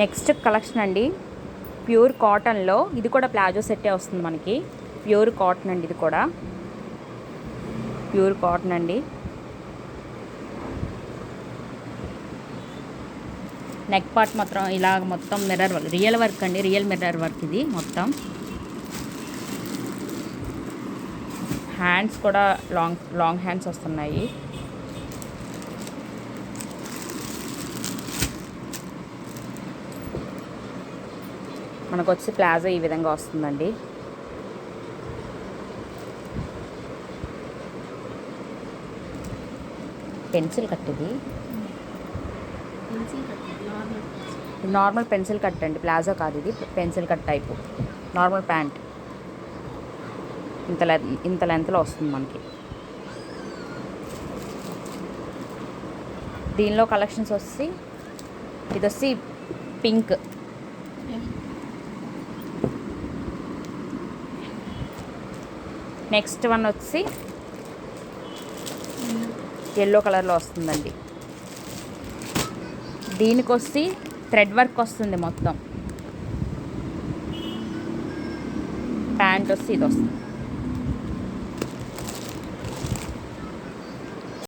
Next collection అండి, pure కాటన్లో. ఇది కూడా ప్లాజో సెట్టే వస్తుంది మనకి. ప్యూర్ కాటన్ అండి, ఇది కూడా ప్యూర్ కాటన్ అండి. నెక్ పార్ట్ మాత్రం ఇలా మొత్తం మిర్రర్ వర్క్, రియల్ వర్క్ అండి, రియల్ మిర్రర్ వర్క్ ఇది మొత్తం. హ్యాండ్స్ కూడా లాంగ్ హ్యాండ్స్ వస్తున్నాయి. మనకు వచ్చి ప్లాజో ఈ విధంగా వస్తుందండి. పెన్సిల్ కట్, ఇది నార్మల్ పెన్సిల్ కట్ అండి, ప్లాజో కాదు ఇది. Pencil cut type normal pant. ఇంత లెంత్లో వస్తుంది మనకి. దీనిలో కలెక్షన్స్ వచ్చి ఇది వచ్చి పింక్, నెక్స్ట్ వన్ వచ్చి ఎల్లో కలర్లో వస్తుందండి. దీనికి వచ్చి థ్రెడ్ వర్క్ వస్తుంది మొత్తం. ప్యాంట్ వచ్చి ఇది వస్తుంది.